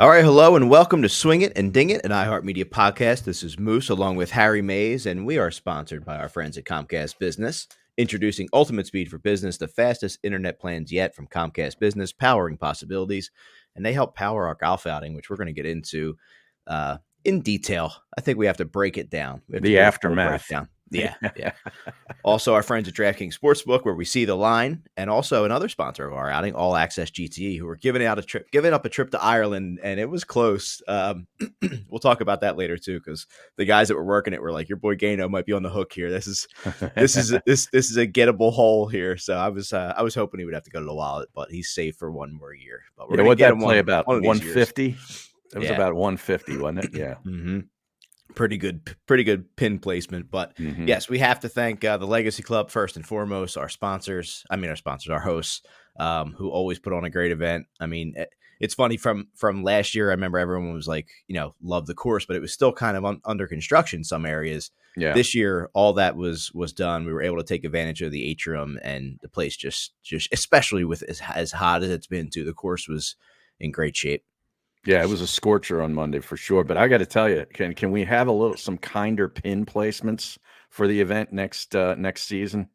All right, hello and welcome to Swing It and Ding It, an iHeartMedia podcast. This is Moose along with Harry Mays, and we are sponsored by our friends at Comcast Business. Introducing Ultimate Speed for Business, the fastest internet plans yet from Comcast Business, powering possibilities. And they help power our golf outing, which we're going to get into in detail. I think we have to break it down. We have to The do a full aftermath. breakdown. Yeah. Also, our friends at DraftKings Sportsbook, where we see the line, and also another sponsor of our outing, All Access GTE, who are giving up a trip to Ireland, and it was close. We'll talk about that later too, because the guys that were working it were like, "Your boy Gano might be on the hook here. This is a gettable hole here." So I was hoping he would have to go to the wallet, but he's safe for one more year. But we're What'd get that him play one, about? one of these 150? It was Yeah. about 150, wasn't it? Yeah. Mm-hmm. Pretty good pin placement. But yes, we have to thank the Legacy Club first and foremost, our hosts, who always put on a great event. I mean, it's funny from last year. I remember everyone was like, love the course, but it was still kind of under construction in some areas. Yeah. This year, all that was done. We were able to take advantage of the atrium, and the place just especially with as hot as it's been too, the course was in great shape. Yeah, it was a scorcher on Monday for sure. But I got to tell you, can we have some kinder pin placements for the event next season?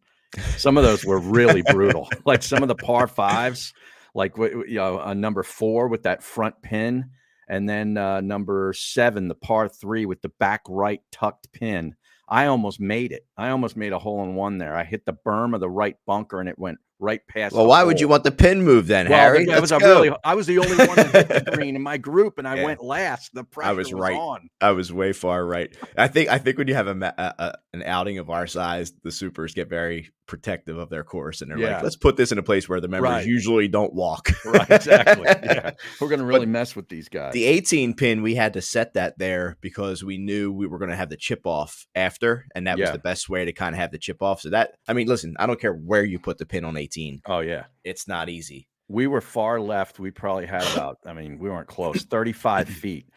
Some of those were really brutal. Like some of the par fives, like number 4 with that front pin, and then number 7, the par 3 with the back right tucked pin. I almost made it. I almost made a hole in one there. I hit the berm of the right bunker, and it went right past. Well, why would you want the pin move then, Harry? I was the only one that hit the green in my group, and I went last. The pressure was on. I was way far right. I think when you have an outing of our size, the supers get very protective of their course, and they're like, let's put this in a place where the members usually don't walk. Right, exactly. Yeah, we're going to really mess with these guys. The 18 pin, we had to set that there because we knew we were going to have the chip off after, and that was the best way to kind of have the chip off. So listen, I don't care where you put the pin on 18. Oh yeah, it's not easy. We were far left. We probably had about, we weren't close, 35 feet.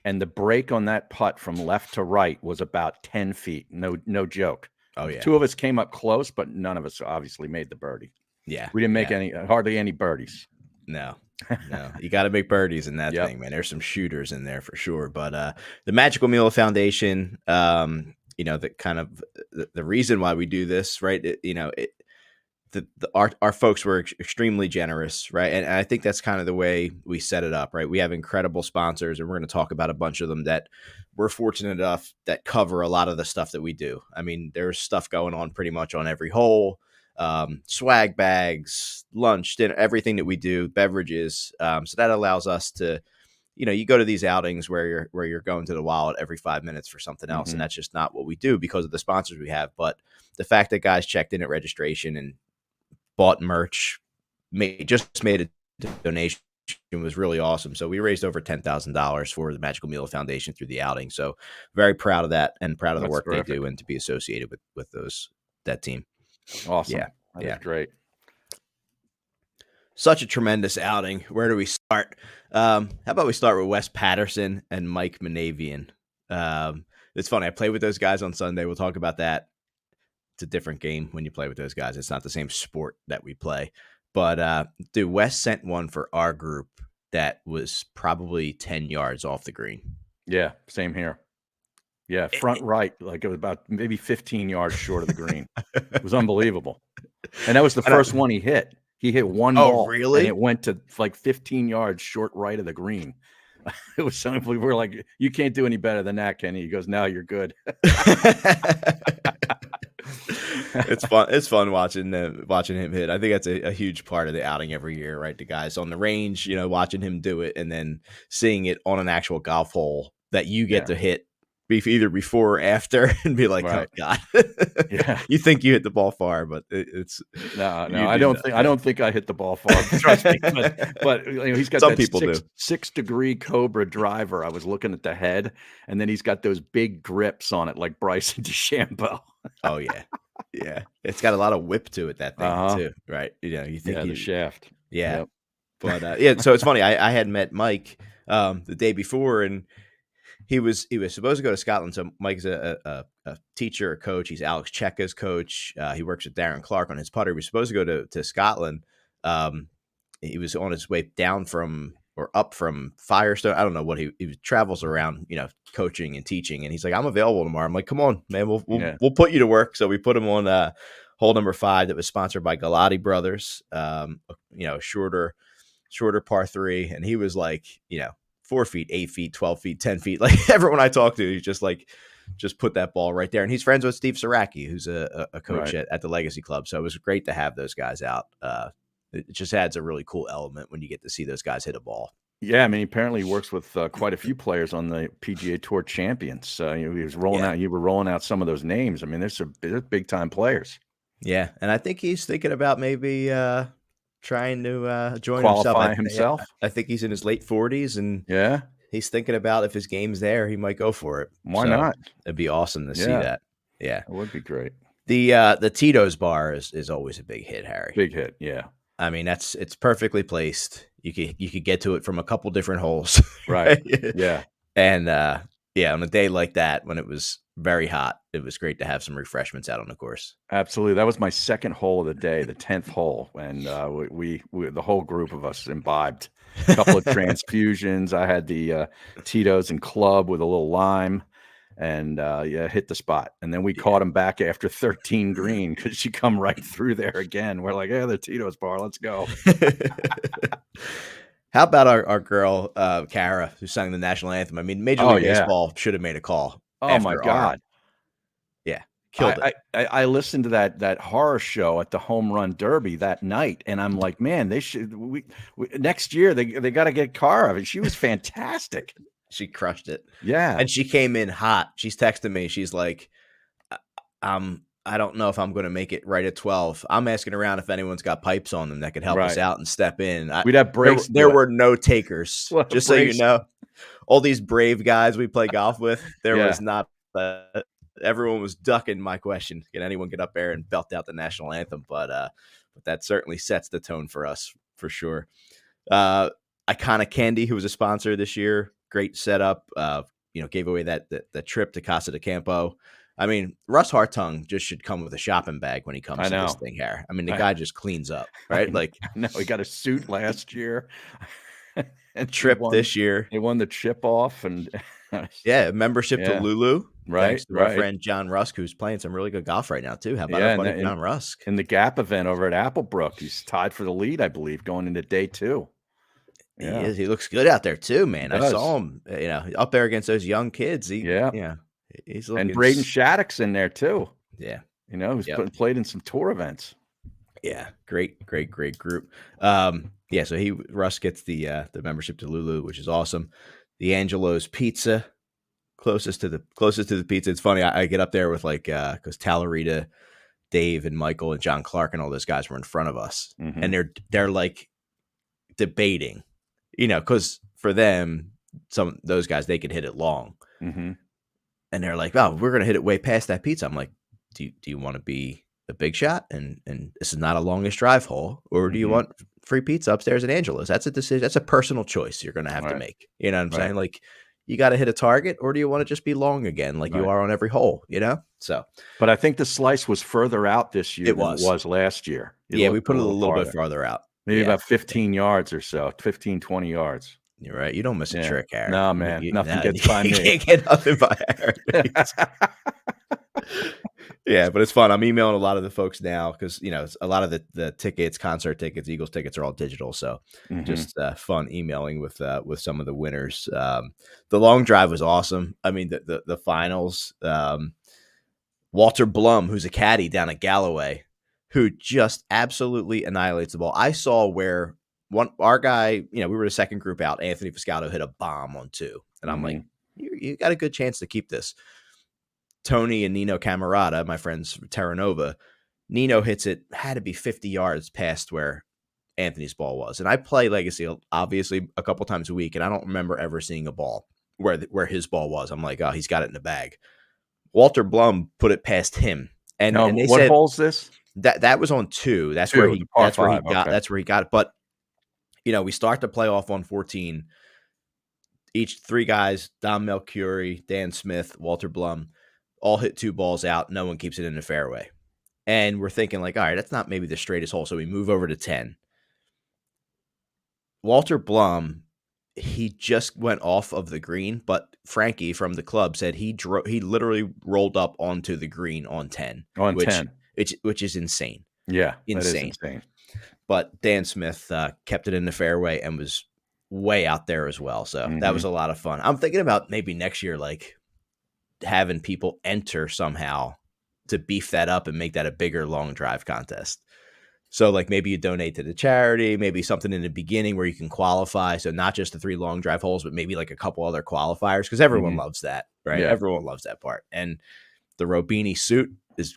And the break on that putt from left to right was about 10 feet. No joke. Oh, yeah. 2 of us came up close, but none of us obviously made the birdie. Yeah. We didn't make hardly any birdies. No. You got to make birdies in that thing, man. There's some shooters in there for sure. But the Magical Mule Foundation, the kind of the reason why we do this, right? Our folks were extremely generous, right? And I think that's kind of the way we set it up, right? We have incredible sponsors, and we're going to talk about a bunch of them that we're fortunate enough that cover a lot of the stuff that we do. I mean, there's stuff going on pretty much on every hole, swag bags, lunch, dinner, everything that we do, beverages. So that allows us to, you go to these outings where you're going to the wallet every 5 minutes for something else. And that's just not what we do because of the sponsors we have. But the fact that guys checked in at registration and bought merch, made a donation was really awesome. So we raised over $10,000 for the Magical Mule Foundation through the outing. So very proud of that and proud of the work they do and to be associated with that team. Awesome. Yeah. That's great. Such a tremendous outing. Where do we start? How about we start with Wes Patterson and Mike Manavian? It's funny. I played with those guys on Sunday. We'll talk about that. It's a different game when you play with those guys. It's not the same sport that we play. But, dude, Wes sent one for our group that was probably 10 yards off the green. Yeah, same here. Yeah, front right, like it was about maybe 15 yards short of the green. It was unbelievable. And that was the first one he hit. He hit one ball. Really? And it went to like 15 yards short right of the green. It was something we were like, you can't do any better than that, Kenny. He goes, no, you're good. It's fun. It's fun watching him hit. I think that's a huge part of the outing every year, right? The guys on the range, watching him do it and then seeing it on an actual golf hole that you get to hit either before or after and be like, oh God, you think you hit the ball far, but it's no. I don't think I hit the ball far. Trust me. But he's got some people do 6-degree Cobra driver. I was looking at the head, and then he's got those big grips on it, like Bryson DeChambeau. Oh yeah. Yeah, it's got a lot of whip to it, that thing too, right? You think the shaft. Yeah, yep. But so it's funny. I had met Mike the day before, and he was supposed to go to Scotland. So Mike's a teacher, a coach. He's Alex Checa's coach. He works with Darren Clark on his putter. He was supposed to go to Scotland. He was on his way down from or up from Firestone. I don't know what he travels around, coaching and teaching. And he's like, I'm available tomorrow. I'm like, come on, man, Yeah. we'll put you to work. So we put him on hole number 5 that was sponsored by Galati Brothers. Shorter par 3, and he was like, 4 feet, 8 feet, 12 feet, 10 feet. Like everyone I talked to, he's just like, just put that ball right there. And he's friends with Steve Saraki, who's a coach Right. at the Legacy Club. So it was great to have those guys out. It just adds a really cool element when you get to see those guys hit a ball. Yeah, I mean, apparently he works with, quite a few players on the PGA Tour champions. He was rolling Yeah. out you were rolling out some of those names. I mean, they're big time players. Yeah. And I think he's thinking about maybe trying to join himself. Qualify himself? I think he's in his late 40s, and Yeah, he's thinking about if his game's there, he might go for it. why So not? it'd be awesome to see Yeah, that. Yeah. that would be great. The Tito's bar is always a big hit, Harry. Big hit, yeah. I mean, it's perfectly placed. You could get to it from a couple different holes. Right. Right? Yeah. And yeah, on a day like that when it was very hot, it was great to have some refreshments out on the course. Absolutely. That was my second hole of the day, the 10th hole, and, we the whole group of us imbibed. A couple of transfusions. I had the, Tito's and Club with a little lime and, yeah, hit the spot, and then we Yeah. caught him back after 13 green because she come right through there again. We're like, "Yeah, the Tito's bar, let's go." How about our girl Kara, who sang the national anthem? I mean, Major Oh, League yeah. Baseball should have made a call Oh my after our god. yeah, killed it. I listened to that horror show at the home run derby that night, and I'm like, "Man, they should we next year, they gotta get Cara." She was fantastic. She crushed it. Yeah, And she came in hot. She's texting me. She's like, "I- I don't know if I'm going to make it right at 12. I'm asking around if anyone's got pipes on them that could help us right. out and step in." We'd have There, breaks there do it. were no takers. We'll have Just so you breaks. know, all these brave guys we play golf with, there Yeah, was not. Everyone was ducking my question. Can anyone get up there and belt out the national anthem? But that certainly sets the tone for us for sure. Uh, Iconic Candy, who was a sponsor this year, great setup. Gave away that trip to Casa de Campo. I mean, Russ Hartung just should come with a shopping bag when he comes I to this know. thing here. I mean, the I guy just cleans up, I right? Like know. He got a suit last year, and trip this year. they won the chip off, and Yeah, membership to yeah, Lulu. right, Thanks to our right. friend John Rusk, who's playing some really good golf right now too. How about our Yeah, and buddy in John Rusk? in the Gap event over at Applebrook, he's tied for the lead, I believe, going into day 2. He Yeah, is. He looks good out there too, he man. I does. saw him, up there against those young kids. Yeah, He's and looking. Braden Shattuck's in there too. Yeah. He's Yep. played in some tour events. Yeah. Great, great, great group. Yeah. So Russ gets the membership to Lulu, which is awesome. The Angelo's Pizza, closest to the pizza. It's funny. I get up there with because Talarita, Dave, and Michael and John Clark and all those guys were in front of us, and Mhm, they're like debating, because for them, some those guys they could hit it long, mhm, and they're like, "Oh, we're gonna hit it way past that pizza." I'm like, "Do you want to be a big shot? And this is not a longest drive hole, or do you mhm. want free pizza upstairs at Angelo's?" That's a decision. That's a personal choice you're gonna have to Right, make. You know what I'm right, saying? Like, you got to hit a target, or do you want to just be long again, like you right. are on every hole? So But I think the slice was further out this year it than it was. was last year. It Yeah, we looked a put it a little little bit farther, farther out. maybe Yeah, about 15 yards or so, 15, 20 yards. you're right. You don't miss a Yeah. trick, Harry. No, You, man, you, nothing no, gets by you me. can't get nothing by Harry. Yeah, but it's fun. I'm emailing a lot of the folks now because it's a lot of the tickets, concert tickets, Eagles tickets are all digital. So Mhm, just fun emailing with some of the winners. The long drive was awesome. I mean, the finals. Walter Blum, who's a caddy down at Galloway, who just absolutely annihilates the ball. I saw where our guy, we were the second group out. Anthony Fiscato hit a bomb on 2, and I'm like, mhm, you got a good chance to keep this. Tony and Nino Camerata, my friends from Terra Nova, Nino hits it, had to be 50 yards past where Anthony's ball was. And I play Legacy obviously a couple times a week, and I don't remember ever seeing a ball where his ball was. I'm like, oh, he's got it in the bag. Walter Blum put it past him, now, and they what said hole's this? that was on 2. That's where 2, the he par 5, okay. that's where he got it. But we start the playoff on 14. Each 3 guys: Dom Melchiori, Dan Smith, Walter Blum, all hit 2 balls out. No one keeps it in the fairway. And we're thinking like, all right, that's not maybe the straightest hole. So we move over to 10. Walter Blum he just went off of the green, but Frankie from the club said he literally rolled up onto the green on 10, On which 10. which is insane, Yeah, that is insane. insane. But Dan Smith kept it in the fairway and was way out there as well. So that was Mhm. a lot of fun. I'm thinking about maybe next year, like having people enter somehow to beef that up and make that a bigger long drive contest. So like maybe you donate to the charity, maybe something in the beginning where you can qualify. So not just the 3 long drive holes, but maybe like a couple other qualifiers because everyone Mhm. loves that, right? Yeah. Everyone loves that part. And the Robini suit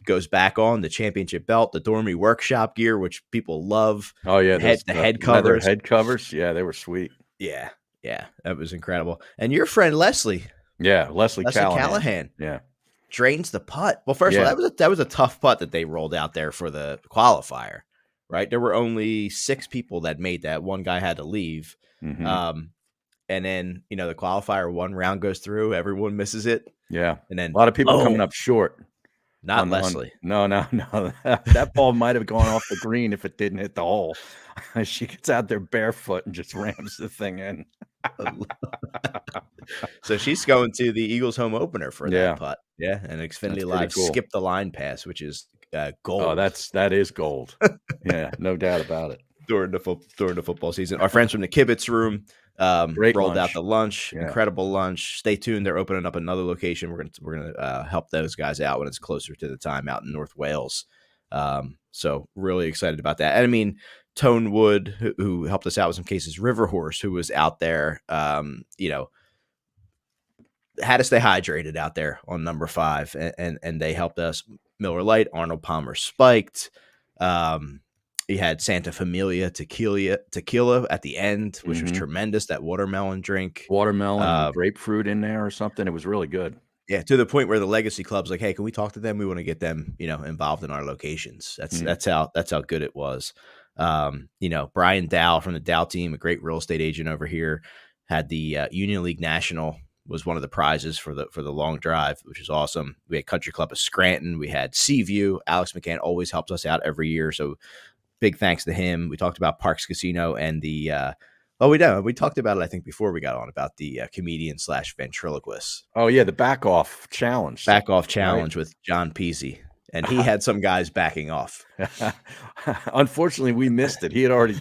goes back on the championship belt, the Dormy workshop gear, which people love, Oh, yeah, those, the head leather covers. head covers, yeah, they were sweet. Yeah, yeah, that was incredible. And your friend Yeah, Leslie Leslie Callahan. Callahan, Yeah. drains the putt. Well, first of all, Yeah. that was a tough putt that they rolled out there for the qualifier, right? There were only 6 people that made that. One guy had to leave. Mhm. Um, and then, the qualifier, one round goes through, everyone misses it, Yeah. and A then lot of people coming boom, up short not on Leslie. no, no, no. That ball might have gone off the green if it didn't hit the hole. She gets out there barefoot and just rams the thing in. So she's going to the Eagles home opener for that Yeah, putt. Yeah, and that's Xfinity pretty Live cool. skip the line pass, which is Oh, gold that is gold. Yeah, no doubt about it. during the football season. Our friends from the Kibitz room Great rolled out lunch. the lunch, Yeah. incredible lunch. Stay tuned; they're opening up another location. We're gonna help those guys out when it's closer to the time out in North Wales. So really excited about that. And I mean, Tone Wood, who helped us out with some cases, River Horse, who was out there, had to stay hydrated out there on number 5, and they helped us. Miller Lite, Arnold Palmer spiked. Um, he had Santa Familia tequila at the end, which was Mhm. tremendous. That watermelon drink. Watermelon and Uh, grapefruit in there or something. It was really good. yeah, to the point where the Legacy Club's like, hey, can we talk to them? We want to get them, involved in our locations. That's Mm. that's how that's how good it was. Brian Dow from the Dow team, a great real estate agent over here, had the Union League National was one of the prizes for the long drive, which is awesome. We had Country Club of Scranton. We had Seaview. Alex McCann always helps us out every year, so big thanks to him. We talked about Parks Casino and the we talked about it I think before we got on about the comedian slash ventriloquist Oh, yeah, the back off challenge, back off right? challenge with John Peasy, and he had some guys backing off. Unfortunately, we missed it. He had already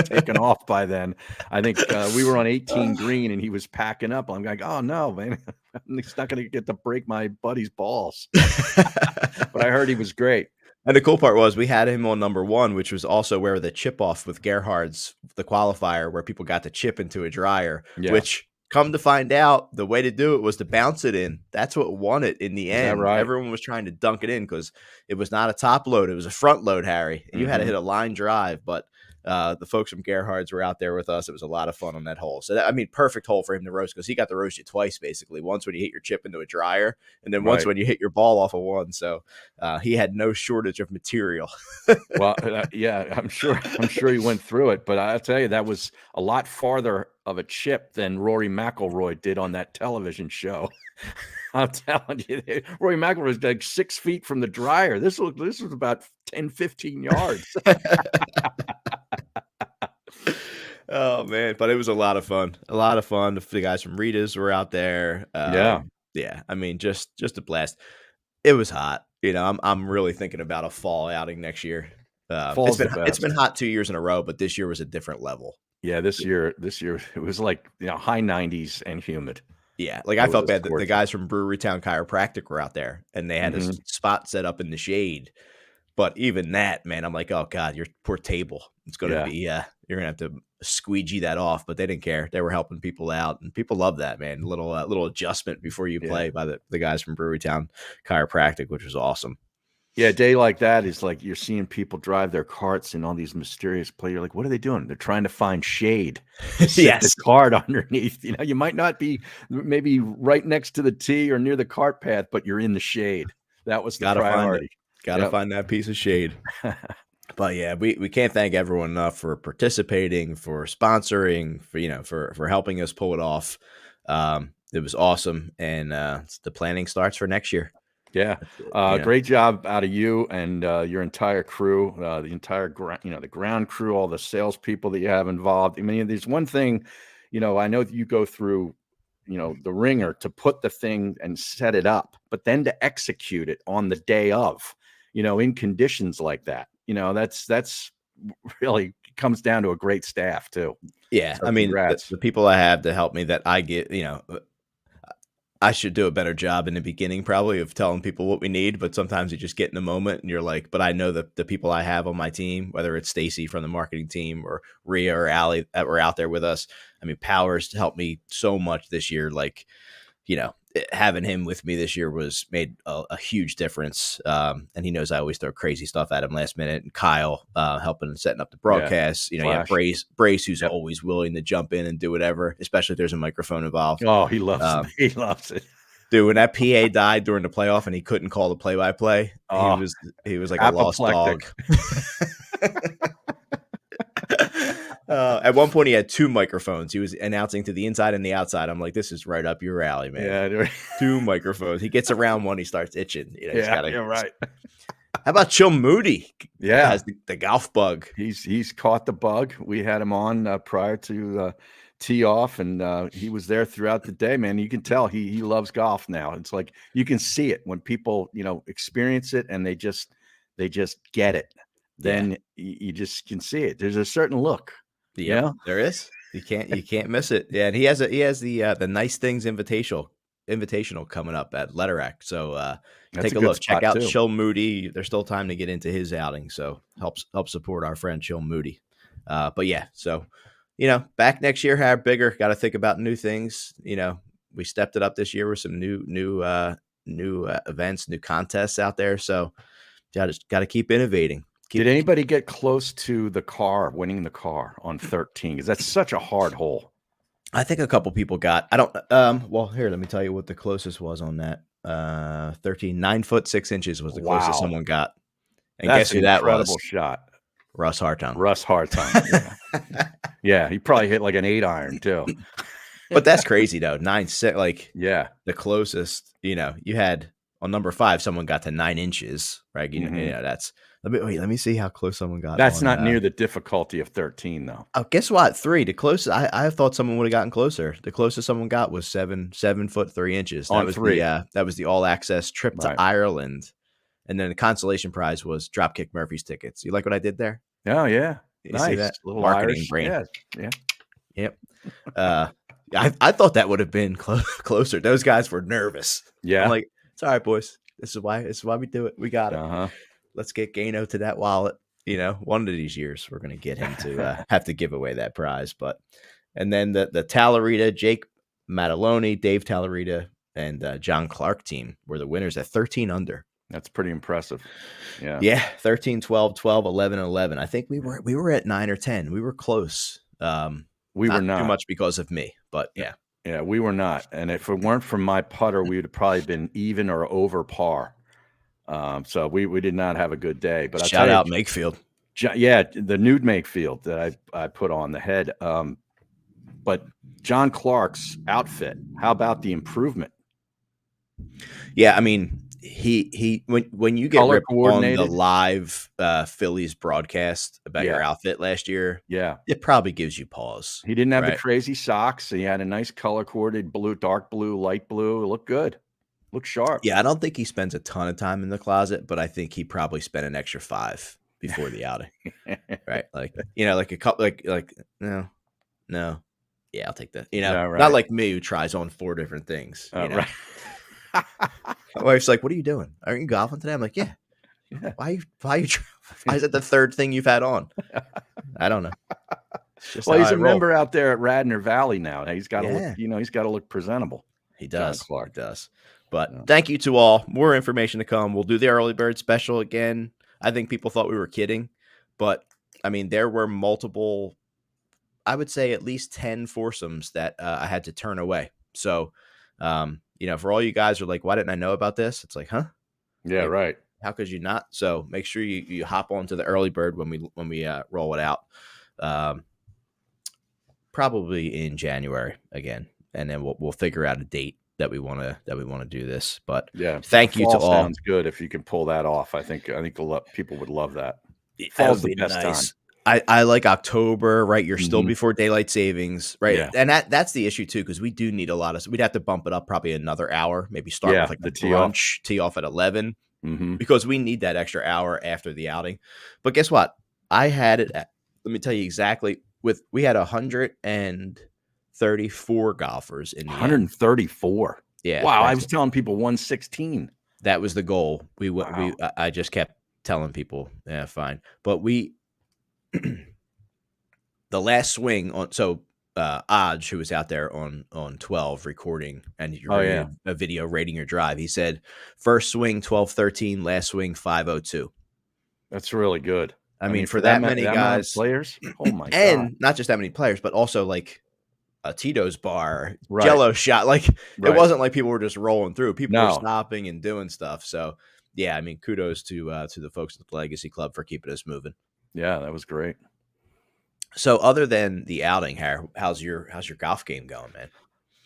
taken off by then. I think, we were on 18 green and he was packing up. I'm like, "Oh, no, man. He's not gonna get to break my buddy's balls." But I heard he was great. And the cool part was we had him on number 1, which was also where the chip off with Gerhard's the qualifier where people got to chip into a dryer, Yeah. which come to find out the way to do it was to bounce it in. That's what won it in the Is that end. right? Everyone was trying to dunk it in because it was not a top load, it was a front load, Harry. And you had to hit Mhm. a line drive, but the folks from Gerhard's were out there with us. It was a lot of fun on that hole. So, perfect hole for him to roast because he got to roast you twice, basically. Once when you hit your chip into a dryer, and then once Right. when you hit your ball off of one. So he had no shortage of material. Well, yeah, I'm sure he went through it, but I'll tell you, that was a lot farther of a chip than Rory McIlroy did on that television show. I'm telling you, Rory McIlroy was like 6 feet from the dryer. This was about 10, 15 yards. Oh man, but it was a lot of fun. A lot of fun. The guys from Rita's were out there. Yeah, Yeah, just a blast. It was hot. I'm really thinking about a fall outing next year. fall's the It's been best. hot 2 years in a row, but this year was a different level. Yeah, this year it was like, high 90s and humid. Yeah, like I It was felt a bad that the scorcher. guys from Brewery Town Chiropractic were out there and they had a Mhm. spot set up in the shade. But even that, man, I'm like, oh god, your poor table. It's gonna Yeah, be you're gonna have to squeegee that off. But they didn't care. They were helping people out, and people love that, man. Little adjustment before you yeah. play by the guys from Brewery Town Chiropractic, which was awesome. Yeah, a day like that is like you're seeing people drive their carts in all these mysterious play. You're like, what are they doing? They're trying to find shade to sit the Yes, cart underneath. You might not be maybe right next to the tee or near the cart path, but you're in the shade. That was the gotta find it. priority. Gotta Yep. find that piece of shade. But yeah, we can't thank everyone enough for participating, for sponsoring, for helping us pull it off. It was awesome, and the planning starts for next year. Yeah. That's it. Great job out of you and your entire crew, the entire the ground crew, all the salespeople that you have involved. I mean, there's one thing, I know that you go through, the ringer to put the thing and set it up, but then to execute it on the day of, in conditions like that, that's really comes down to a great staff too. Yeah, So I mean, congrats. the people I have to help me that I get, I should do a better job in the beginning probably of telling people what we need, but sometimes you just get in the moment and you're like, but I know that the people I have on my team, whether it's Stacy from the marketing team or Rhea or Allie that were out there with us. I mean, Powers helped me so much this year. Like, having him with me this year was made a huge difference. And he knows I always throw crazy stuff at him last minute. And Kyle helping and setting up the Yeah. broadcast. You have Flash. Brace, who's Yep. always willing to jump in and do whatever, especially if there's a microphone involved. Oh, he loves it. Um, He loves it. Dude, when that PA died during the playoff and he couldn't call the play-by-play, he Oh, was he was like a lost apoplectic. dog. At one point, he had two microphones. He was announcing to the inside and the outside. I'm like, this is right up your alley, man. Yeah. Two microphones. He gets around one, he starts itching. He's Yeah. got to. You're right. How about Chill Moody? Yeah. Has the golf bug. He's caught the bug. We had him on prior to tee off, and he was there throughout the day. Man, you can tell he loves golf now. It's like you can see it when people experience it and they just get it. Then you just can see it. There's a certain look. Yep, there is. You can't miss it. Yeah, and he has the Nice Things invitational coming up at Letteract. So That's take a a good look. Check spot out too. Chill Moody. There's still time to get into his outing, so help support our friend Chill Moody. But yeah, so back next year, have bigger. Got to think about new things. We stepped it up this year with some new events, new contests out there. So just got to keep innovating. Did anybody get close to winning the car on 13? Because that's such a hard hole. I think a couple people got. I don't. Well, here, let me tell you what the closest was on that. 13, 9 foot 6 inches was the closest someone got. And That's guess who an that was? incredible shot. Russ Hartung. Russ Hartung. Yeah. Yeah, he probably hit like an 8-iron too. But that's crazy though. 9-6, like Yeah. the closest. You had on number 5, someone got to 9 inches, right? That's. Let me see how close someone got. That's not near the difficulty of 13 though. Oh, guess what? 3. The closest. I thought someone would have gotten closer. The closest someone got was 7 foot 3 inches. That On was 3. That was the all access trip to Ireland. And then the consolation prize was Dropkick Murphy's tickets. You like what I did there? Oh yeah, You see that? Little Marketing Irish brain. Yeah. Yep. I thought that would have been closer. Those guys were nervous. Yeah. I'm like, it's all right, boys. This is why we do it. We got it. Uh-huh. Let's get Gano to that wallet. One of these years we're going to get him to have to give away that prize. And then the Tallarita, Jake Mataloni, Dave Tallarita, and John Clark team were the winners at 13 under. That's pretty impressive. Yeah. Yeah. 13, 12, 12, 11, 11. I think we were at 9 or 10. We were close. We were not too much because of me, but yeah. Yeah, we were not. And if it weren't for my putter, we would have probably been even or over par. So we did not have a good day. But shout out Makefield. Yeah, the nude Makefield that I put on the head. But John Clark's outfit, how about the improvement? Yeah, I mean, he when you get Color ripped on the live Phillies broadcast about your outfit last year, it probably gives you pause. He didn't have the crazy socks. He had a nice color coordinated blue, dark blue, light blue. It looked good. Looked sharp. Yeah, I don't think he spends a ton of time in the closet, but I think he probably spent an extra 5 before the outing. Right? Like, like a couple like no. Yeah, I'll take that. Not like me who tries on 4 different things. Right. My wife's like, "What are you doing? Aren't you golfing today?" I'm like, "Yeah." Why is that the third thing you've had on? I don't know. Well, he's a member out there at Radnor Valley now. He's got to look, he's got to look presentable. He does. Clark does. But thank you to all. More information to come. We'll do the early bird special again. I think people thought we were kidding, but I mean, there were multiple, I would say at least 10 foursomes that I had to turn away. So, for all you guys who are like, why didn't I know about this? It's like, huh? Yeah, like, right. How could you not? So make sure you hop onto the early bird when we roll it out. Probably in January again, and then we'll figure out a date that we want to do this. But yeah, thank you to all. Sounds good if you can pull that off. I think people would love that. Fall's the best time. I like October, right? You're still Mhm. before daylight savings, right? Yeah. And that's the issue too, because we do need a lot of. We'd have to bump it up probably another hour, maybe start with Yeah, like a the tee off. brunch, tee off at 11, Mhm. because we need that extra hour after the outing. But guess what? I had it at, let me tell you exactly, we had 134 golfers in the end. 134. Yeah, Wow, I that's was telling people 116. that was the goal. Wow. I just kept telling people, yeah, fine. But we the last swing on, so Odge, who was out there on 12 recording, and you're Oh, bringing yeah. a video rating your drive, he said first swing 12-13, last swing 502. That's really good. I I mean, mean, for for that that ma many that amount of guys, players? Oh my god. and not just that many players, but also like a Tito's bar, Right, Jello shot. Like it right. wasn't like people were just rolling through. People were No. stopping and doing stuff. So yeah, I mean, kudos to the folks at the Legacy Club for keeping us moving. Yeah, that was great. So other than the outing, how's your golf game going, man?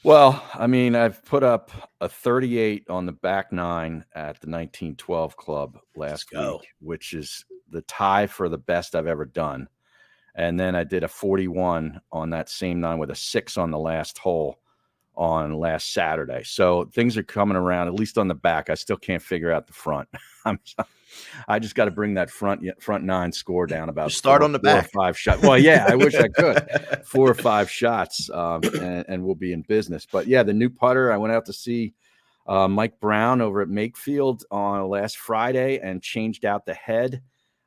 Well, I mean, I've put up a 38 on the back nine at the 1912 club Let's last week, go. which is the tie for the best I've ever done. And then I did a 41 on that same nine with a 6 on the last hole on last Saturday. So things are coming around, at least on the back. I still can't figure out the front. I'm I just got to bring that front nine score down about Just start on the four or back. five shots. Well, yeah, I wish I could. 4 or 5 shots, and we'll be in business. But yeah, the new putter. I went out to see Mike Brown over at Makefield on last Friday and changed out the head.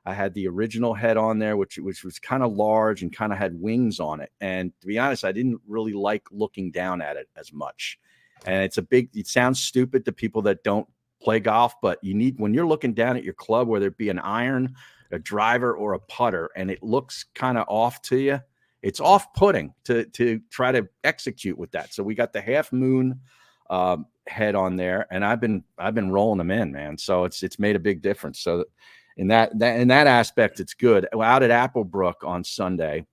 I had the original head on there, which was kind of large and kind of had wings on it. And to be honest, I didn't really like looking down at it as much. And it sounds stupid to people that don't play golf, but you need, when you're looking down at your club, whether it be an iron, a driver, or a putter, and it looks kind of off to you, it's off-putting to try to execute with that. So we got the half moon head on there, and I've been rolling them in, man. So it's made a big difference. So in that aspect, it's good. Out at Applebrook on Sunday,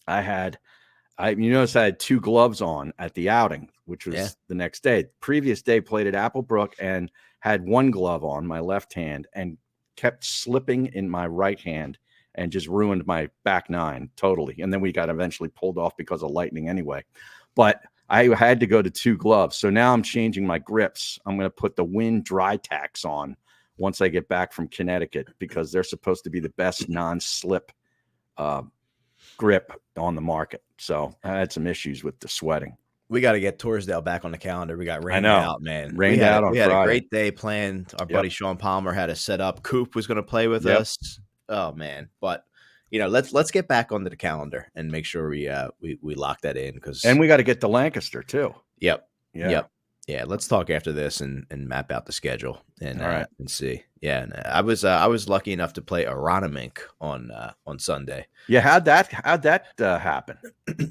you notice I had 2 gloves on at the outing, which Yeah. was the next day. Previous day, played at Applebrook and had 1 glove on my left hand and kept slipping in my right hand and just ruined my back nine totally. And then we got eventually pulled off because of lightning anyway. But I had to go to 2 gloves. So now I'm changing my grips. I'm going to put the Wind Dry Tax on once I get back from Connecticut, because they're supposed to be the best non-slip grip on the market. So I had some issues with the sweating. We got to get Torresdale back on the calendar. We got I rained know. out, man. Rained out on We had a Friday. great day planned. Our Yep. buddy Sean Palmer had us set up. Coop was going to play with Yep. us. Oh man, but let's get back onto the calendar and make sure we lock that in, because And we got to get to Lancaster too. yep, Yeah. yep, yeah. Let's talk after this and map out the schedule All right. and see. Yeah, and I was lucky enough to play Aronimink on Sunday. Yeah. How'd that happen?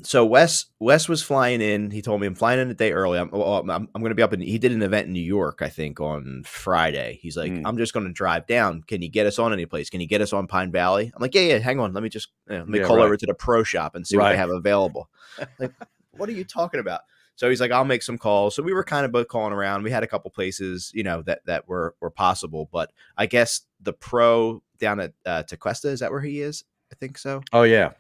So Wes was flying in. He told me, I'm flying in a day early. I'm going to be up in. He did an event in New York, I think, on Friday. He's like, I'm just going to drive down. Can you get us on any place? Can you get us on Pine Valley? I'm like, yeah. Hang on. Let me just let me Yeah, call right. over to the pro shop and see what they Right. have available. Like, what are you talking about? So he's like, I'll make some calls. So we were kind of both calling around. We had a couple places, that were possible, but I guess the pro down at Tequesta, is that where he is? I think so. Oh yeah.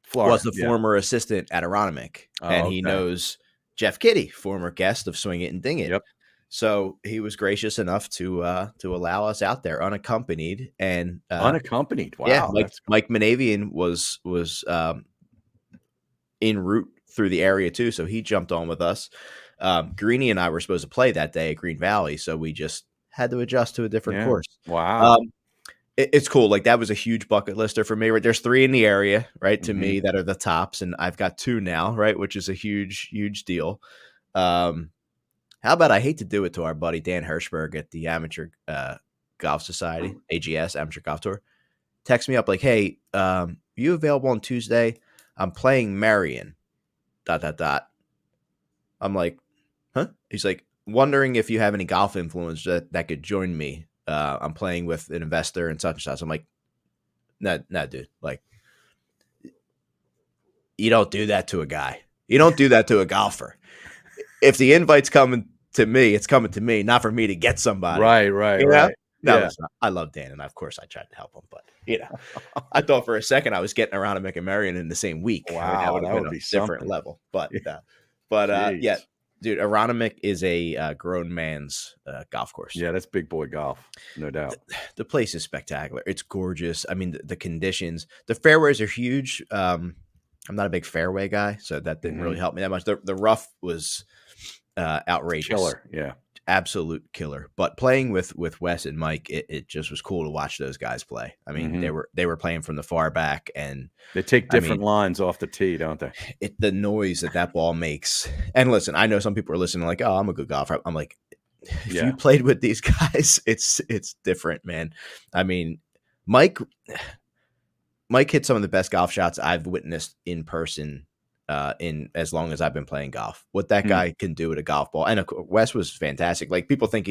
Florida. Was the Yeah. former assistant at Aronimink, and Oh, he okay. knows Jeff Kitty, former guest of Swing It and Ding It. Yep. So he was gracious enough to allow us out there unaccompanied, and Unaccompanied. yeah, Wow. Mike That's cool. Mike Manavian was en route through the area too, so he jumped on with us. Greeny and I were supposed to play that day at Green Valley, so we just had to adjust to a different Yeah. course. Wow. It's cool. Like, that was a huge bucket lister for me, right? There's 3 in the area, right? To Mhm. me, that are the tops, and I've got 2 now, right? Which is a huge, huge deal. How about, I hate to do it to our buddy Dan Hirschberg at the Amateur Golf Society, AGS, Amateur Golf Tour. Text me up like, hey, you available on Tuesday? I'm playing Marion, ... I'm like, huh? He's like, wondering if you have any golf influence that could join me. I'm playing with an investor and such and such. I'm like, nah, dude. Like, you don't do that to a guy. You don't do that to a golfer. If the invite's coming to me, it's coming to me, not for me to get somebody. Right. Right. You know? Right. Now, Yeah. listen, I love Dan, and of course I tried to help him, but I thought for a second I was getting Aronimink and Marion in the same week. I mean, that Wow, would have that been would a be different something. level. But, Yeah. yeah, Jeez. dude, Aronimink is a grown man's golf course. Yeah, that's big boy golf, no doubt. The place is spectacular. It's gorgeous. I mean, the conditions, the fairways are huge. I'm not a big fairway guy, so that didn't really Mhm. help me that much. The rough was It's outrageous, killer, yeah. absolute killer. But playing with Wes and Mike, it just was cool to watch those guys play. I mean, Mhm. they were playing from the far back, and They take I mean, different lines off the tee, don't they? the noise that that ball makes. And listen, I know some people are listening like, "Oh, I'm a good golfer." I'm like, if you Yeah. played with these guys, it's different, man. I mean, Mike Mike hit some of the best golf shots I've witnessed in person in as long as I've been playing golf. What that Hmm. guy can do with a golf ball, and Wes was fantastic. Like people think,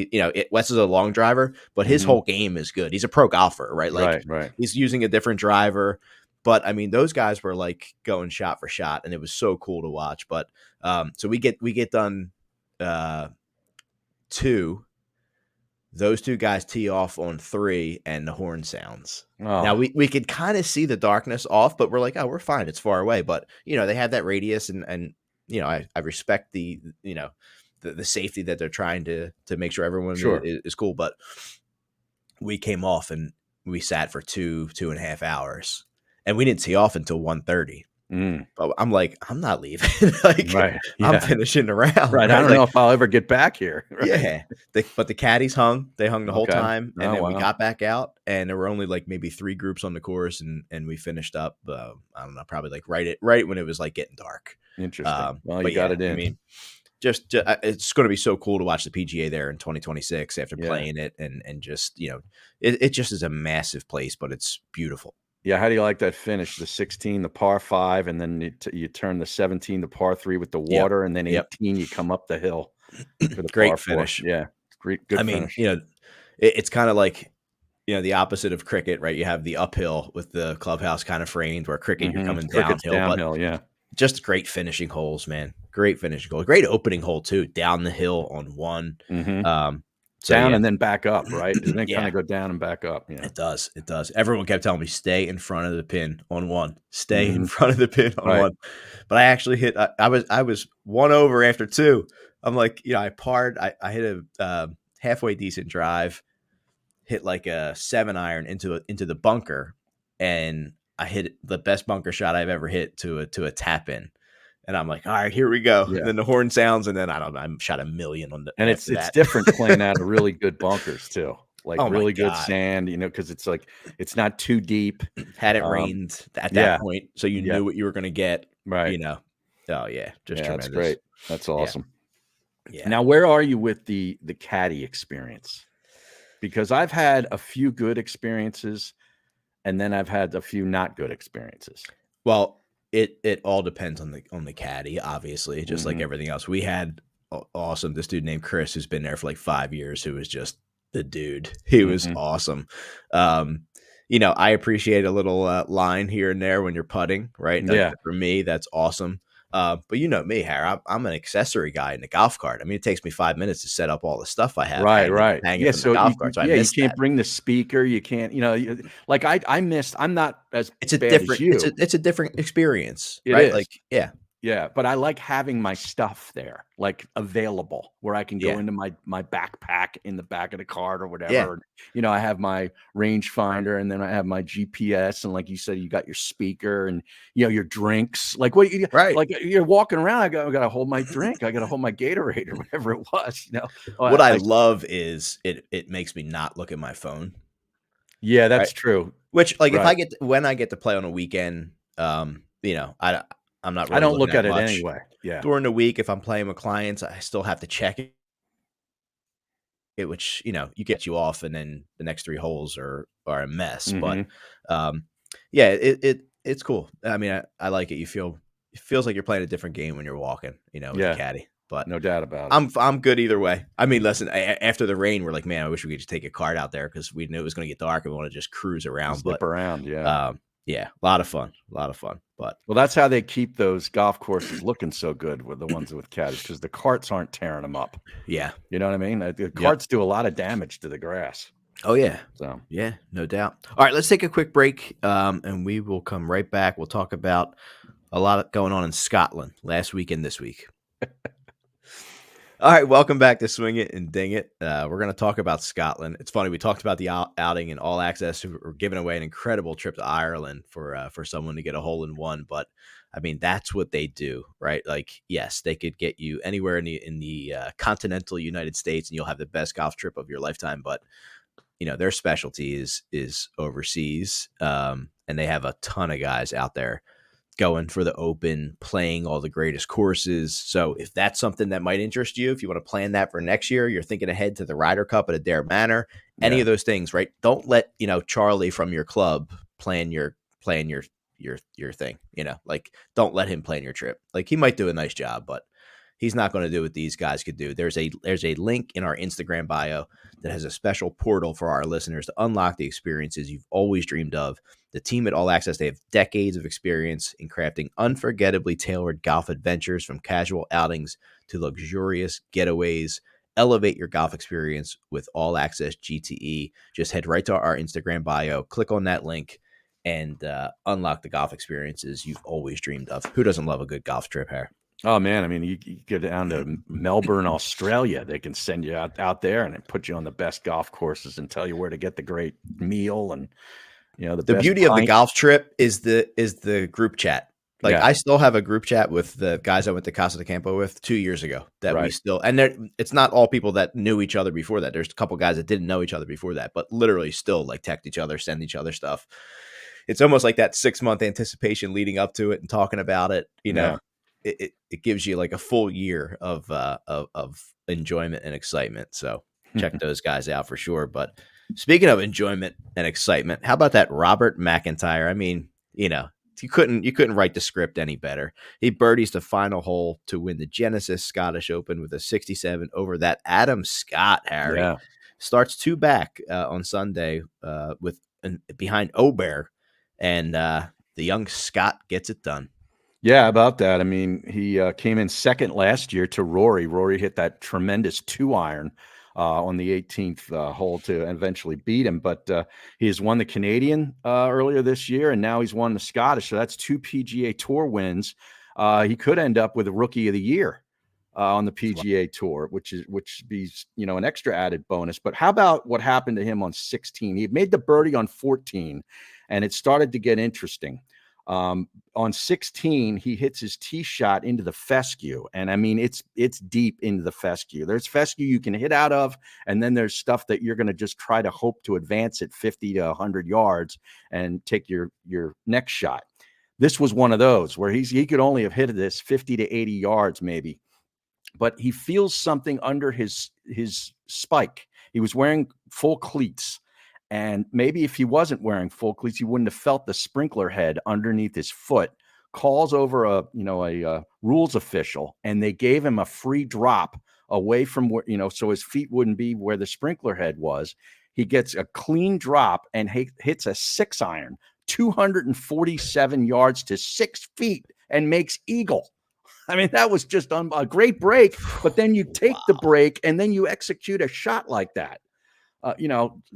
Wes is a long driver, but his Mhm. whole game is good. He's a pro golfer, right? Like Right, right. he's using a different driver. But I mean, those guys were like going shot for shot, and it was so cool to watch. But so we get done uh, two, those two guys tee off on three, and the horn sounds. Now Oh, we could kind of see the darkness off, but we're like, oh, we're fine. It's far away. But they have that radius, and I respect the safety that they're trying to make sure everyone sure. is cool. But we came off and we sat for 2.5 hours, and we didn't tee off until 1:30. Mm, But I'm like, I'm not leaving. Like right, I'm yeah, finishing the round, right, I right? don't know Like if I'll ever get back here, right? yeah. But the caddies hung. They hung the whole Okay. time, and Oh, then we wow. got back out, and there were only like maybe three groups on the course, and we finished up. I don't know, probably like right when it was like getting dark. Interesting. Well, you But got yeah, it I in. mean, it's going to be so cool to watch the PGA there in 2026 after Yeah. playing it, and just it just is a massive place, but it's beautiful. Yeah, how do you like that finish? The 16, the par 5, and then you turn the 17 to par 3 with the Yep, water, and then yep. 18, you come up the hill for the par Great 4. finish. Yeah, great, I good mean, finish. it's kind of like the opposite of cricket, right? You have the uphill with the clubhouse kind of framed, where cricket you're Mhm. coming Cricket's downhill, but downhill, yeah. just great finishing holes, man. Great finishing hole. Great opening hole too, down the hill on one. Mhm. Um, so Down yeah, and then back up, right? Doesn't it kinda yeah, go down and back up? Yeah. it does. It does. Everyone kept telling me, stay in front of the pin on one. Stay in Mhm. front of the pin on Right. one. But I actually hit. I was one over after two. I'm like, I parred. I hit a halfway decent drive, hit like a 7-iron into the bunker, and I hit the best bunker shot I've ever hit to a tap in. And I'm like, all right, here we go. And Yeah. then the horn sounds, and then I don't know, I shot a million And after it's that. different playing out of really good bunkers too, like Oh my really good god! sand, because it's like it's not too deep. Had it Um, rained at that yeah, point, so you yeah, knew what you were going to get. right. You know, oh yeah, just Yeah, that's tremendous. great. That's Yeah, awesome. yeah. Now, where are you with the caddy experience? Because I've had a few good experiences, and then I've had a few not good experiences. Well, it all depends on the caddy, obviously, just like Mhm, everything else. We had awesome this dude named Chris who's been there for like 5 years, who was just the dude. He was mhm. awesome. I appreciate a little line here and there when you're putting, right? Like Yeah, for me, that's awesome. But you know me, Harry. I'm an accessory guy in the golf cart. I mean, it takes me 5 minutes to set up all the stuff I have right, right. hanging Yeah, from the so golf cart. So I you missed can't that. bring the speaker, you can't, like I missed. I'm not as It's a bad as different. It's a you. it's a different experience, It right? is. Like yeah, Yeah, but I like having my stuff there, like, available, where I can go yeah, into my backpack in the back of the cart or yeah. whatever. I have my rangefinder, and then I have my GPS, and like you said, you got your speaker and, your drinks. Like, what you Right. like, you're walking around, I gotta hold my drink, I gotta hold my Gatorade or whatever it was. Oh, What I I love is it makes me not look at my phone, yeah, right? that's true. Which, like, if Right. when I get to play on a weekend, I'm not I really don't looking look at at it much. anyway. Yeah. During the week, if I'm playing with clients, I still have to check it, which, you get you off, and then the next 3 holes are a mess, but, Mhm. um, yeah, it's cool. I mean, I like it. It feels like you're playing a different game when you're walking, with a Yeah, caddy, but no doubt about it. I'm good either way. I mean, listen, after the rain, we're like, man, I wish we could just take a cart out there because we knew it was going to get dark and we want to just cruise around. Zip But around, yeah. yeah, a lot of fun, a lot of fun. But Well, that's how they keep those golf courses looking so good with the ones with caddies, because the carts aren't tearing them up. yeah, You know what I mean? The yep, carts do a lot of damage to the grass. Oh yeah, So, yeah, no doubt. All right, let's take a quick break, and we will come right back. We'll talk about a lot going on in Scotland last week and this week. All right, welcome back to Swing It and Ding It. We're going to talk about Scotland. It's funny we talked about the outing and All Access. Who were giving away an incredible trip to Ireland for someone to get a hole in one. But I mean, that's what they do, right? Like, yes, they could get you anywhere in the continental United States, and you'll have the best golf trip of your lifetime. But their specialty is overseas, and they have a ton of guys out there going for the Open, playing all the greatest courses. So if that's something that might interest you, if you want to plan that for next year, you're thinking ahead to the Ryder Cup at Adair Manor, any yeah. of those things, right? Don't let Charlie from your club plan your thing. Like don't let him plan your trip. Like he might do a nice job, but he's not going to do what these guys could do. There's a link in our Instagram bio that has a special portal for our listeners to unlock the experiences you've always dreamed of. The team at All Access, they have decades of experience in crafting unforgettably tailored golf adventures, from casual outings to luxurious getaways. Elevate your golf experience with All Access GTE. Just head right to our Instagram bio, click on that link, and unlock the golf experiences you've always dreamed of. Who doesn't love a good golf trip, Harry? Oh man, I mean, you get down to Melbourne, Australia, they can send you out there and then put you on the best golf courses and tell you where to get the great meal and the The best beauty of the pint. golf trip is the group chat. Like Yeah, I still have a group chat with the guys I went to Casa de Campo with 2 years ago that we right. still, and it's not all people that knew each other before that. There's a couple guys that didn't know each other before that, but literally still like text each other, send each other stuff. It's almost like that 6 month anticipation leading up to it and talking about it. Yeah. It gives you like a full year of enjoyment and excitement. So check those guys out for sure. But speaking of enjoyment and excitement, how about that Robert McIntyre? I mean, you couldn't write the script any better. He birdies the final hole to win the Genesis Scottish Open with a 67 over that Adam Scott. Harry Yeah. starts two back on Sunday with behind Ober, and the young Scott gets it done. Yeah, about that. I mean, he came in second last year to Rory. Rory hit that tremendous 2-iron on the 18th hole to eventually beat him. But he has won the Canadian earlier this year, and now he's won the Scottish. So that's 2 PGA Tour wins. He could end up with a Rookie of the Year on the PGA Tour, which be an extra added bonus. But how about what happened to him on 16? He had made the birdie on 14, and it started to get interesting. On 16, he hits his tee shot into the fescue, and I mean it's deep into the fescue. There's fescue you can hit out of, and then there's stuff that you're going to just try to hope to advance it 50 to 100 yards and take your next shot. This was one of those where he could only have hit this 50 to 80 yards maybe, but he feels something under his spike. He was wearing full cleats. And maybe if he wasn't wearing full cleats, he wouldn't have felt the sprinkler head underneath his foot. Calls over a rules official, and they gave him a free drop away from where, so his feet wouldn't be where the sprinkler head was. He gets a clean drop and hits a 6-iron, 247 yards to 6 feet, and makes eagle. I mean, that was just a great break. But then you take the Wow. break and then you execute a shot like that.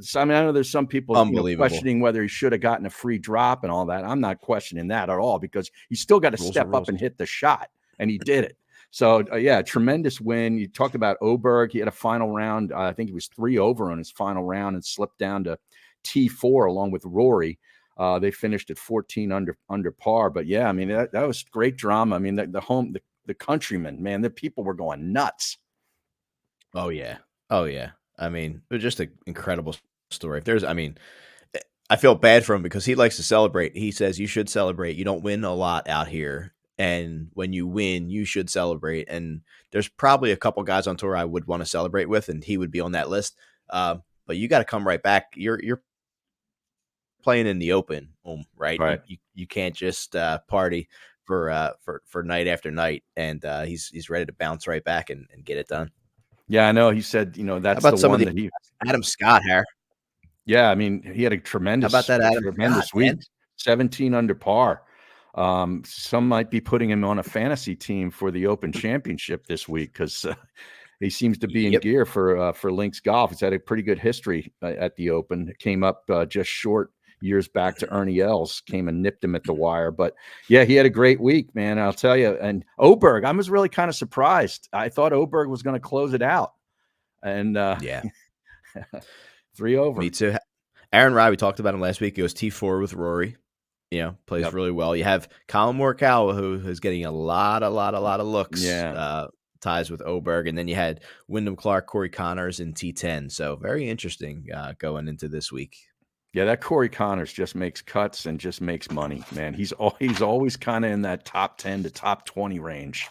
So, I mean, I know there's some people, Unbelievable. questioning whether he should have gotten a free drop and all that. I'm not questioning that at all because you still got to Rules are step up rules. and hit the shot, and he did it. So, yeah, tremendous win. You talked about Oberg. He had a final round. I think he was 3 over on his final round and slipped down to T4 along with Rory. They finished at 14 under par. But yeah, I mean that was great drama. I mean the countrymen, man, the people were going nuts. Oh yeah. Oh yeah. I mean, it was just an incredible story. I mean, I feel bad for him because he likes to celebrate. He says you should celebrate. You don't win a lot out here, and when you win, you should celebrate. And there's probably a couple guys on tour I would want to celebrate with, and he would be on that list. But you got to come right back. You're playing in the Open, right? You Right. you, you can't just party for night after night, and he's ready to bounce right back and get it done. Yeah, I know. He said, How that's the about some of one the that he. Adam Scott hair? Yeah, I mean, he had a How about tremendous that Adam Scott, tremendous man? week, 17 under par. Some might be putting him on a fantasy team for the Open Championship this week because he seems to be in Yep. gear for Links Golf. He's had a pretty good history at the Open. It came up just short years back to Ernie Els, came and nipped him at the wire. But yeah, he had a great week, man. I'll tell you. And Oberg, I was really kind of surprised. I thought Oberg was going to close it out, and Yeah. 3 Me over. too. Aaron Rai, we talked about him last week. He goes T4 with Rory. Plays Yep. really well. You have Colin Morikawa, who is getting a lot of looks, Yeah. ties with Oberg, and then you had Wyndham Clark, Corey Connors in T10. So very interesting going into this week. Yeah, that Corey Connors just makes cuts and just makes money, man. He's always kind of in that top 10 to top 20 range.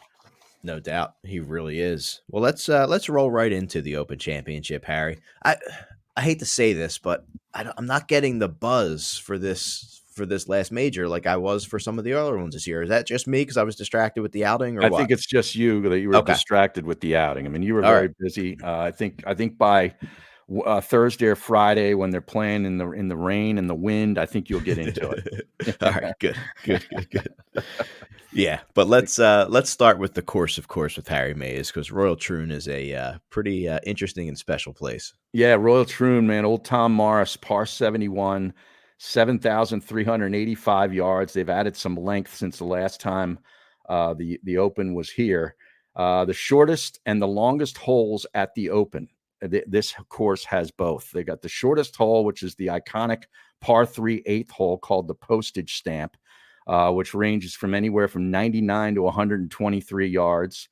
No doubt, he really is. Well, let's roll right into the Open Championship, Harry. I hate to say this, but I'm not getting the buzz for this last major like I was for some of the other ones this year. Is that just me because I was distracted with the outing, or I what? think it's just you that you were Okay, distracted with the outing. I mean, you were all right. very busy. I think by Thursday or Friday when they're playing in the rain and the wind, I think you'll get into All right, it. good. Yeah, but let's start with the course, of course, with Harry Mays because Royal Troon is a pretty interesting and special place. Yeah, Royal Troon, man. Old Tom Morris, par 71, 7,385 yards. They've added some length since the last time the Open was here. The shortest and the longest holes at the Open. This course has both. They got the shortest hole, which is the iconic par 3 eighth hole called the postage stamp, which ranges from anywhere from 99 to 123 yards.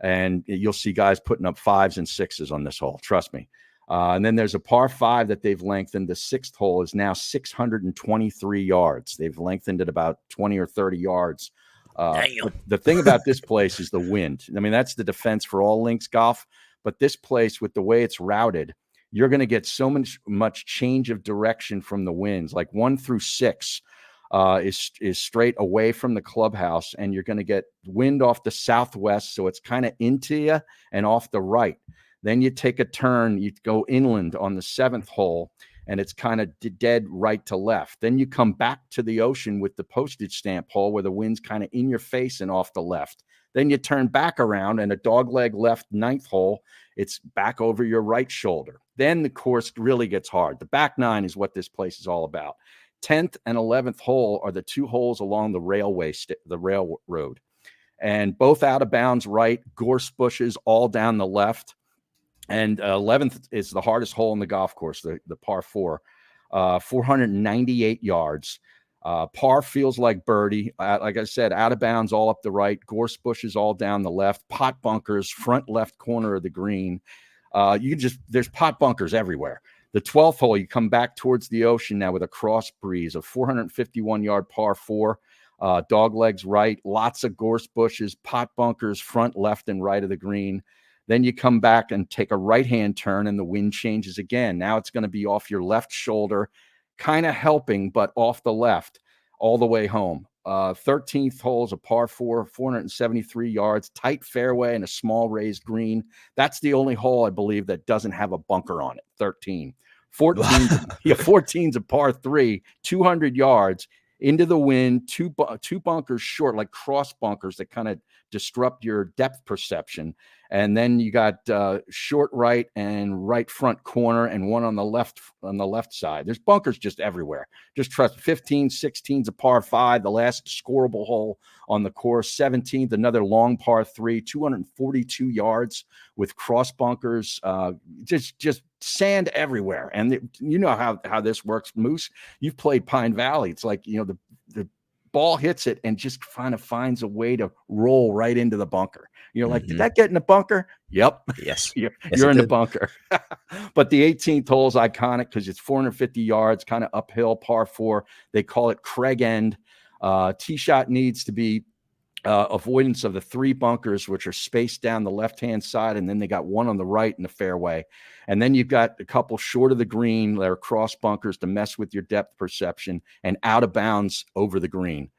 And you'll see guys putting up 5s and 6s on this hole. Trust me. And then there's a par 5 that they've lengthened. The sixth hole is now 623 yards. They've lengthened it about 20 or 30 yards. But Damn. the thing about this place is the wind. I mean, that's the defense for all links golf. But this place, with the way it's routed, you're going to get so much change of direction from the winds. Like 1 through 6 is straight away from the clubhouse, and you're going to get wind off the southwest, so it's kind of into you and off the right. Then you take a turn, you go inland on the 7th hole, and it's kind of dead right to left. Then you come back to the ocean with the postage stamp hole where the wind's kind of in your face and off the left. Then you turn back around and a dogleg left 9th hole, it's back over your right shoulder. Then the course really gets hard. The back 9 is what this place is all about. 10th and 11th hole are the 2 holes along the railroad, and both out of bounds right, gorse bushes all down the left. And 11th is the hardest hole in the golf course, the par 4, 498 yards. Par feels like birdie. Like I said, out of bounds all up the right, gorse bushes all down the left, pot bunkers, front left corner of the green. There's pot bunkers everywhere. The 12th hole, you come back towards the ocean now with a cross breeze, a 451-yard par 4, dog legs right, lots of gorse bushes, pot bunkers, front, left, and right of the green. Then you come back and take a right-hand turn, and the wind changes again. Now it's going to be off your left shoulder, kind of helping, but off the left all the way home. 13th hole is a par 4, 473 yards, tight fairway, and a small raised green. That's the only hole, I believe, that doesn't have a bunker on it, 13. 14's a par 3, 200 yards into the wind, two bunkers short, like cross bunkers that kind of disrupt your depth perception. And then you got short right and right front corner, and one on the left side. There's bunkers just everywhere. Just trust. 15, 16's a par 5, the last scoreable hole on the course. 17th, another long par 3, 242 yards with cross bunkers. Just sand everywhere. And you know how this works, Moose. You've played Pine Valley. It's like, the ball hits it and just kind of finds a way to roll right into the bunker. You're like, did that get in the bunker? Yep. Yes. Yes, you're it in the did. bunker. But the 18th hole is iconic because it's 450 yards, kind of uphill, par 4. They call it Craig End. Tee shot needs to be avoidance of the 3 bunkers, which are spaced down the left-hand side, and then they got one on the right in the fairway. And then you've got a couple short of the green that are cross bunkers to mess with your depth perception, and out of bounds over the green.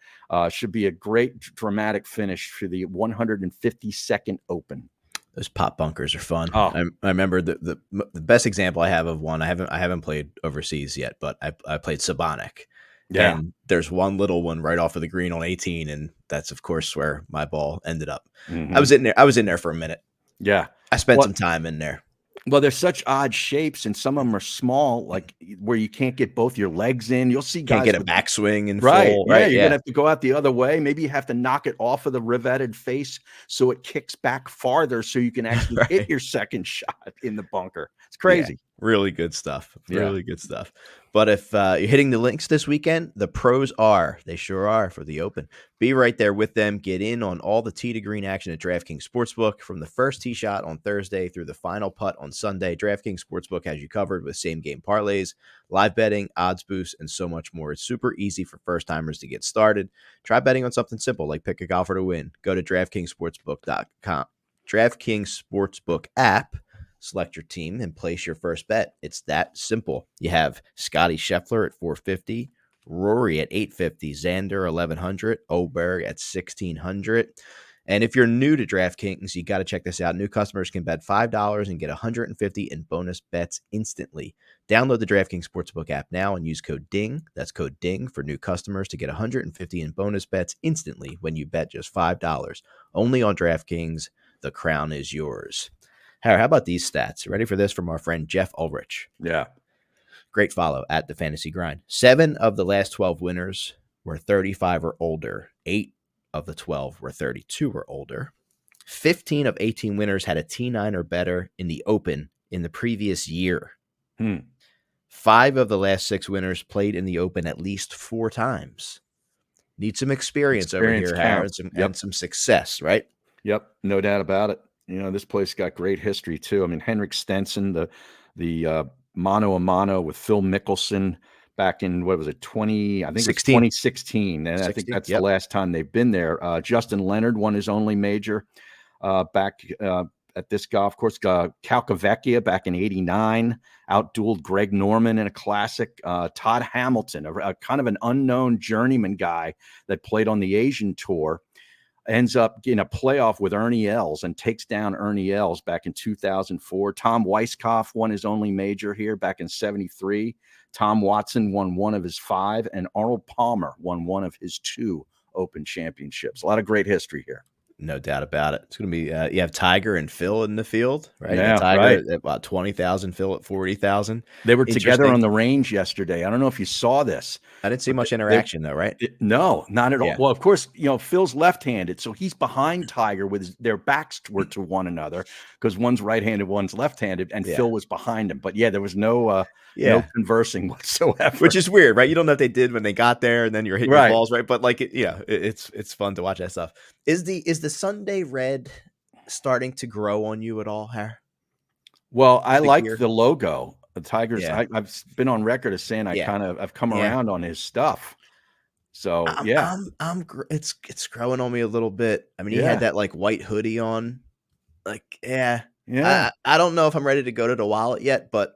Should be a great dramatic finish for the 152nd Open. Those pop bunkers are fun. Oh, I remember the best example I have of one. I haven't played overseas yet, but I played Sabonic, yeah. and there's one little one right off of the green on 18, and that's of course where my ball ended up. I Mm-hmm. was in there. I was in there for a minute. Yeah. I spent Well some time in there. well, they're such odd shapes, and some of them are small, like, where you can't get both your legs in. You'll see Can't guys get a with backswing in right, full, yeah, right? you're gonna Yeah. have to go out the other way. Maybe you have to knock it off of the riveted face so it kicks back farther so you can actually hit Right. your second shot in the bunker. It's Yeah, crazy. really good stuff. Yeah. Really good stuff. But if you're hitting the links this weekend, the pros are. They sure are for the Open. Be right there with them. Get in on all the tee to green action at DraftKings Sportsbook from the first tee shot on Thursday through the final putt on Sunday. DraftKings Sportsbook has you covered with same game parlays, live betting, odds boosts, and so much more. It's super easy for first timers to get started. Try betting on something simple like pick a golfer to win. Go to DraftKingsSportsbook.com. DraftKings Sportsbook app. Select your team and place your first bet. It's that simple. You have Scotty Scheffler at 450, Rory at 850, Xander 1100, Oberg at 1600. And if you're new to DraftKings, you got to check this out. New customers can bet $5 and get 150 in bonus bets instantly. Download the DraftKings Sportsbook app now and use code DING. That's code DING for new customers to get 150 in bonus bets instantly when you bet just $5. Only on DraftKings. The crown is yours. How about these stats? Ready for this from our friend Jeff Ulrich? Yeah. Great follow at the Fantasy Grind. 7 of the last 12 winners were 35 or older. 8 of the 12 were 32 or older. 15 of 18 winners had a T9 or better in the Open in the previous year. 5 of the last 6 winners played in the Open at least 4 times. Need some experience over Experience here, Harris, counts. and some success, right? Yep, no doubt about it. You know, this place got great history too. I mean, Henrik Stenson, the mano a mano with Phil Mickelson back in what was it, 20? I think it was 16. 2016, and I think 16. that's the Yep. last time they've been there. Justin Leonard won his only major back at this golf course. Calcavecchia back in '89 outdueled Greg Norman in a classic. Todd Hamilton, a kind of an unknown journeyman guy that played on the Asian tour, ends up in a playoff with Ernie Els and takes down Ernie Els back in 2004. Tom Weiskopf won his only major here back in '73. Tom Watson won one of his 5, and Arnold Palmer won one of his 2 Open championships. A lot of great history here. No doubt about it. It's going to be, you have Tiger and Phil in the field, right? You got Yeah, Tiger right. at about 20,000, Phil at 40,000. They were together on Interesting. the range yesterday. I don't know if you saw this, I didn't see but much they interaction though, right? no, not at all. Yeah. Well, of course, you know, Phil's left-handed, so he's behind Tiger with their backs were to one another because one's right-handed, one's left-handed, and Yeah. Phil was behind him. But yeah, there was no Yeah. conversing whatsoever. Which is weird, right? You don't know if they did when they got there and then you're hitting your Right. balls, right? But like, it's fun to watch that stuff. Is the Sunday red starting to grow on you at all, Har? Well, I The like gear? the logo. The Tigers. Yeah. I've been on record as saying Yeah. I've come Yeah. around on his stuff. So yeah, It's growing on me a little bit. I mean, he had yeah, that like white hoodie on. Like, yeah. yeah. I don't know if I'm ready to go to the wallet yet, but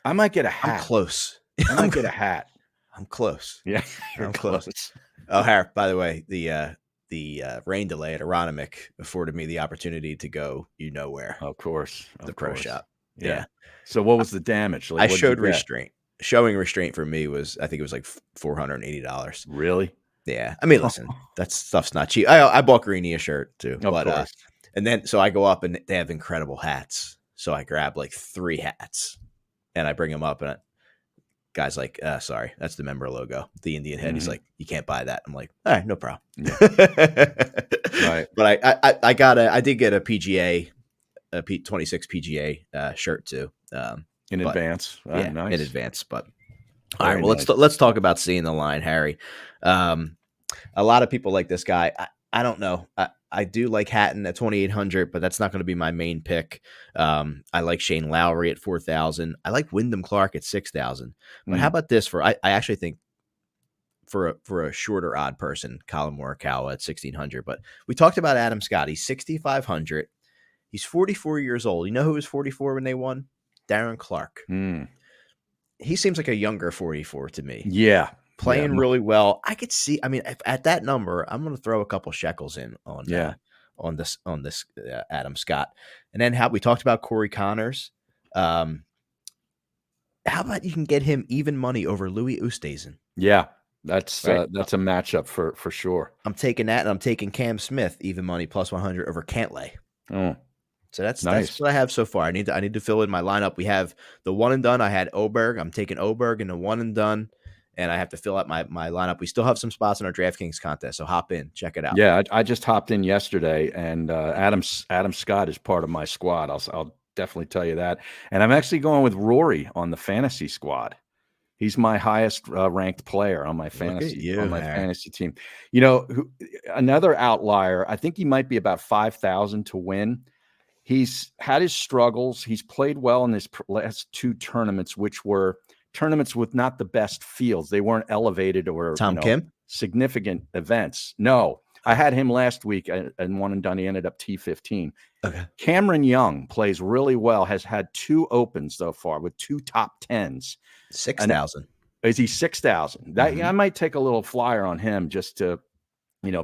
I might get a I'm hat. close. I might get a hat. I'm close. Yeah, you're I'm close. close. Oh, Harry, by the way, the rain delay at Aronimink afforded me the opportunity to go where. Of course, The of pro course. shop. Yeah. Yeah. So what was the damage? Like, I what did you showed get? restraint. Showing restraint for me was, I think it was like $480. Really? Yeah. I mean, listen, that stuff's not cheap. I bought Greeny a shirt too. Of But course. and then so I go up and they have incredible hats. So I grab like 3 hats and I bring them up, and guy's like, sorry, that's the member logo, the Indian head. He's like, you can't buy that. I'm like, all right, no problem. Yeah. Right. But I did get a PGA, a P26 PGA shirt too. In but, advance. Yeah, Nice. in advance. But all Very right, well, nice. let's talk about seeing the line, Harry. A lot of people like this guy. I don't know. I do like Hatton at 2,800, but that's not going to be my main pick. I like Shane Lowry at 4,000. I like Wyndham Clark at 6,000. But how about this I actually think for a shorter odd person, Colin Morikawa at 1,600. But we talked about Adam Scott. He's 6,500. He's 44 years old. You know who was 44 when they won? Darren Clark. He seems like a younger 44 to me. Yeah. Playing really well. I could see. I mean, at that number, I'm going to throw a couple shekels in on this Adam Scott. And then how we talked about Corey Connors. How about you can get him even money over Louis Oosthuizen? Yeah, that's Right. that's a matchup for sure. I'm taking that, and I'm taking Cam Smith even money plus 100 over Cantlay. Oh, So that's Nice. what I have so far. I need to fill in my lineup. We have the one and done. I had Oberg. I'm taking Oberg in the one and done, and I have to fill out my lineup. We still have some spots in our DraftKings contest, so hop in, check it out. Yeah, I just hopped in yesterday, and Adam Scott is part of my squad. I'll definitely tell you that. And I'm actually going with Rory on the fantasy squad. He's my highest ranked player Look at on you my there. fantasy team. You know, another outlier. I think he might be about 5,000 to win. He's had his struggles. He's played well in his last two tournaments, which were tournaments with not the best fields. They weren't elevated or, Tom Kim. significant events. No, I Oh, had him last week and one and done. He ended up T15. okay. Cameron Young plays really well, has had two opens so far with two top tens. Six And thousand. is he 6,000? That Mm-hmm. I might take a little flyer on him just to,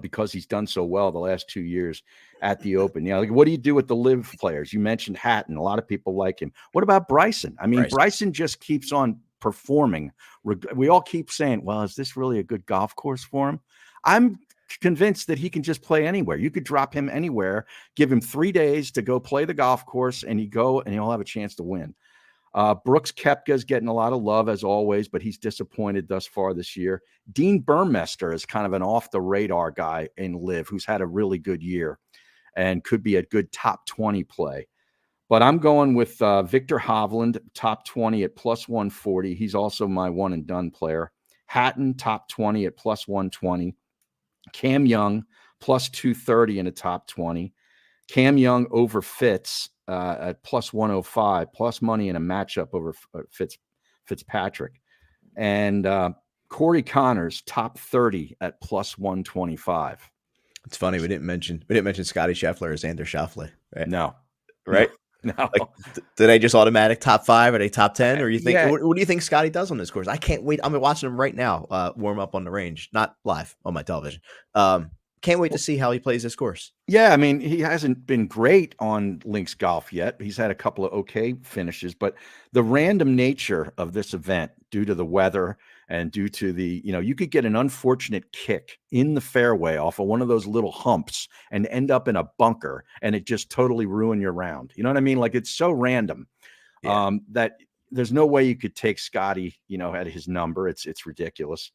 because he's done so well the last 2 years at the Open. Like, what do you do with the live players? You mentioned Hatton. A lot of people like him. What about Bryson? I mean, Bryce. Bryson just keeps on performing. We all keep saying, well, is this really a good golf course for him? I'm convinced that he can just play anywhere. You could drop him anywhere, give him 3 days to go play the golf course, and he'll have a chance to win. Brooks Koepka's getting a lot of love as always, but he's disappointed thus far this year. Dean Burmester is kind of an off the radar guy in live who's had a really good year and could be a good top 20 play. But I'm going with Victor Hovland, top 20 at plus 140. He's also my one and done player. Hatton, top 20 at plus 120. Cam Young, plus 230 in a top 20. Cam Young over Fitz at plus 105, plus money in a matchup over Fitzpatrick. And Corey Connors, top 30 at plus 125. It's funny we didn't mention Scotty Scheffler or Xander Schauffele, right? No, no, Right? no. Like, did they just automatic top five? Are they top 10? Or you think, Yeah, what do you think Scotty does on this course? I can't wait. I'm watching him right now, warm up on the range, not live on my television. Can't wait to see how he plays this course. yeah, I mean, he hasn't been great on links golf yet. He's had a couple of okay finishes, but the random nature of this event due to the weather and due to you could get an unfortunate kick in the fairway off of one of those little humps and end up in a bunker and it just totally ruin your round. You know what I mean? Like, it's so random Yeah. that there's no way you could take Scotty, at his number. It's ridiculous.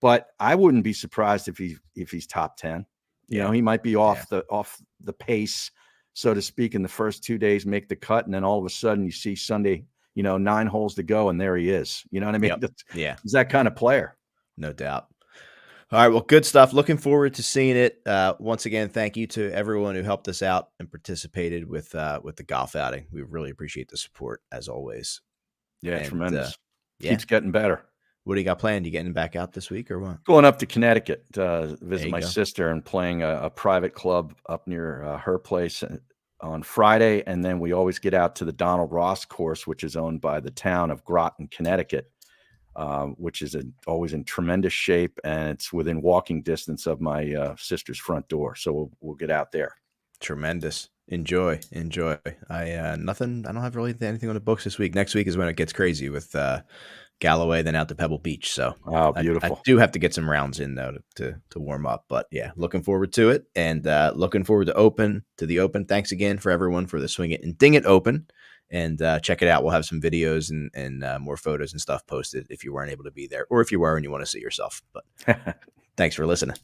But I wouldn't be surprised if he's top 10. Yeah. He might be Yeah. off the pace, so to speak, in the first 2 days, make the cut, and then all of a sudden you see Sunday, 9 holes to go, and there he is. You know what I mean? Yep. Yeah. He's that kind of player. No doubt. All right. Well, good stuff. Looking forward to seeing it. Once again, thank you to everyone who helped us out and participated with the golf outing. We really appreciate the support as always. Yeah, And tremendous. yeah, Keeps getting better. what do you got planned? You getting back out this week or what? Going up to Connecticut to There visit you my go. sister and playing a private club up near her place on Friday. And then we always get out to the Donald Ross course, which is owned by the town of Groton, Connecticut, which is always in tremendous shape. And it's within walking distance of my sister's front door. So we'll get out there. Tremendous. Enjoy. I nothing. I don't have really anything on the books this week. Next week is when it gets crazy with Galloway, then out to Pebble Beach. So Oh, I beautiful. do have to get some rounds in though to warm up. But yeah, looking forward to it, and looking forward to the Open. Thanks again for everyone for the Swing It and Ding It Open, and check it out. We'll have some videos and more photos and stuff posted if you weren't able to be there, or if you were and you want to see yourself. But thanks for listening.